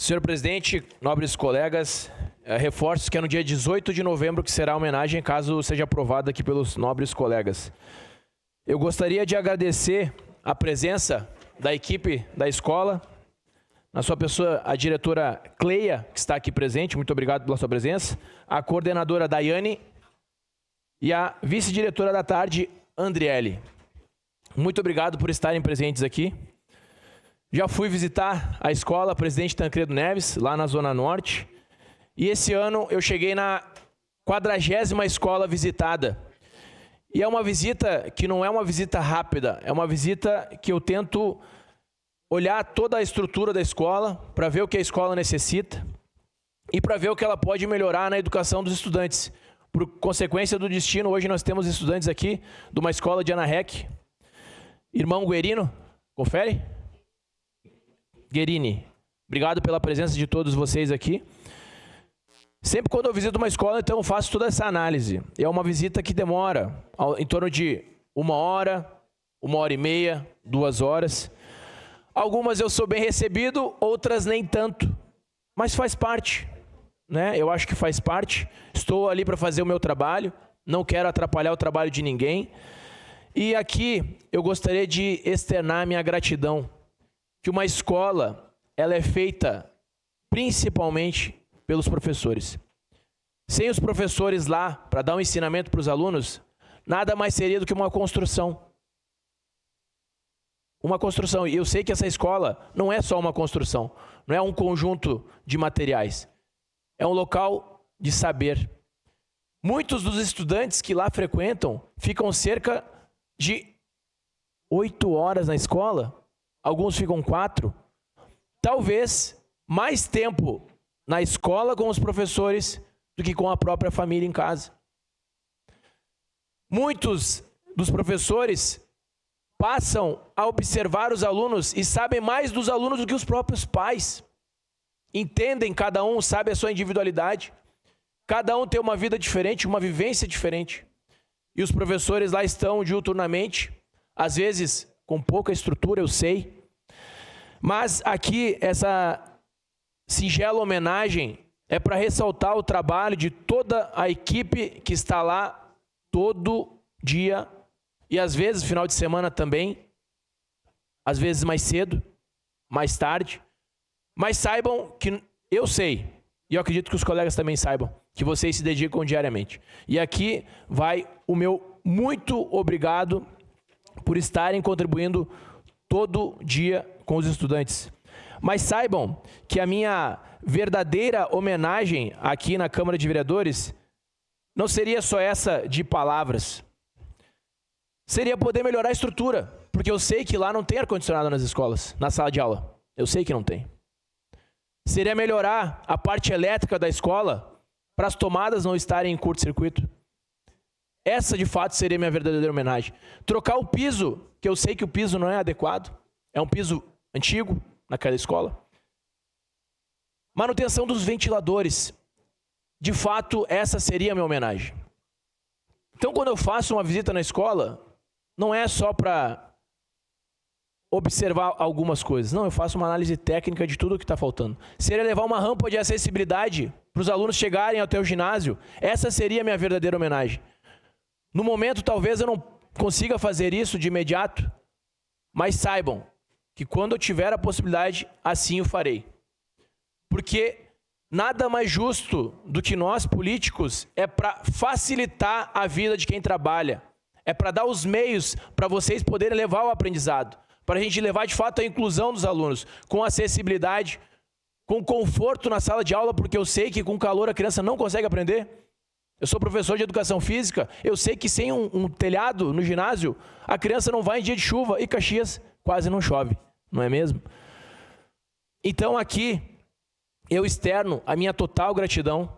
Senhor presidente, nobres colegas, reforço que é no dia 18 de novembro que será a homenagem, caso seja aprovada aqui pelos nobres colegas. Eu gostaria de agradecer a presença da equipe da escola, na sua pessoa a diretora Cleia, que está aqui presente, muito obrigado pela sua presença, a coordenadora Daiane e a vice-diretora da tarde, Andriele. Muito obrigado por estarem presentes aqui. Já fui visitar a escola Presidente Tancredo Neves, lá na Zona Norte, e esse ano eu cheguei na 40ª escola visitada. E é uma visita que não é uma visita rápida, é uma visita que eu tento olhar toda a estrutura da escola, para ver o que a escola necessita e para ver o que ela pode melhorar na educação dos estudantes. Por consequência do destino, hoje nós temos estudantes aqui de uma escola de Ana Rec. Irmão Guerino, confere? Guerini, obrigado pela presença de todos vocês aqui. Sempre quando eu visito uma escola, então eu faço toda essa análise. É uma visita que demora em torno de 1 hora, 1h30, 2 horas. Algumas eu sou bem recebido, outras nem tanto. Mas faz parte, né? Eu acho que faz parte. Estou ali para fazer o meu trabalho, não quero atrapalhar o trabalho de ninguém. E aqui eu gostaria de externar minha gratidão, que uma escola, ela é feita principalmente pelos professores. Sem os professores lá, para dar um ensinamento para os alunos, nada mais seria do que uma construção. Uma construção. E eu sei que essa escola não é só uma construção, não é um conjunto de materiais. É um local de saber. Muitos dos estudantes que lá frequentam ficam cerca de 8 horas na escola, alguns ficam 4, talvez mais tempo na escola com os professores do que com a própria família em casa. Muitos dos professores passam a observar os alunos e sabem mais dos alunos do que os próprios pais. Entendem, cada um sabe a sua individualidade, cada um tem uma vida diferente, uma vivência diferente. E os professores lá estão diuturnamente, às vezes com pouca estrutura, eu sei. Mas aqui, essa singela homenagem é para ressaltar o trabalho de toda a equipe que está lá todo dia e às vezes final de semana também, às vezes mais cedo, mais tarde. Mas saibam que eu sei, e eu acredito que os colegas também saibam, que vocês se dedicam diariamente. E aqui vai o meu muito obrigado por estarem contribuindo todo dia com os estudantes. Mas saibam que a minha verdadeira homenagem aqui na Câmara de Vereadores não seria só essa de palavras. Seria poder melhorar a estrutura, porque eu sei que lá não tem ar-condicionado nas escolas, na sala de aula. Eu sei que não tem. Seria melhorar a parte elétrica da escola para as tomadas não estarem em curto-circuito. Essa, de fato, seria minha verdadeira homenagem. Trocar o piso, que eu sei que o piso não é adequado, é um piso antigo naquela escola. Manutenção dos ventiladores. De fato, essa seria a minha homenagem. Então, quando eu faço uma visita na escola, não é só para observar algumas coisas. Não, eu faço uma análise técnica de tudo o que está faltando. Seria levar uma rampa de acessibilidade para os alunos chegarem até o ginásio. Essa seria a minha verdadeira homenagem. No momento, talvez eu não consiga fazer isso de imediato, mas saibam que quando eu tiver a possibilidade, assim o farei. Porque nada mais justo do que nós, políticos, é para facilitar a vida de quem trabalha. É para dar os meios para vocês poderem levar o aprendizado. Para a gente levar, de fato, a inclusão dos alunos, com acessibilidade, com conforto na sala de aula, porque eu sei que com calor a criança não consegue aprender. Eu sou professor de educação física, eu sei que sem um telhado no ginásio, a criança não vai em dia de chuva, e Caxias quase não chove, não é mesmo? Então aqui, eu externo a minha total gratidão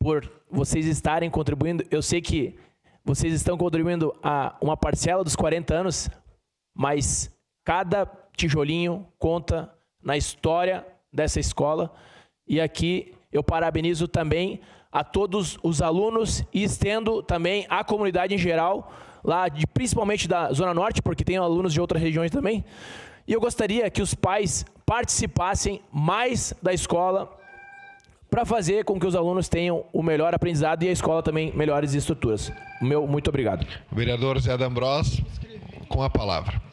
por vocês estarem contribuindo. Eu sei que vocês estão contribuindo a uma parcela dos 40 anos, mas cada tijolinho conta na história dessa escola. E aqui eu parabenizo também a todos os alunos e estendo também à comunidade em geral lá principalmente da Zona Norte, porque tem alunos de outras regiões também. E eu gostaria que os pais participassem mais da escola para fazer com que os alunos tenham o melhor aprendizado e a escola também melhores estruturas. Muito obrigado. O vereador Zé D'Ambrós, com a palavra.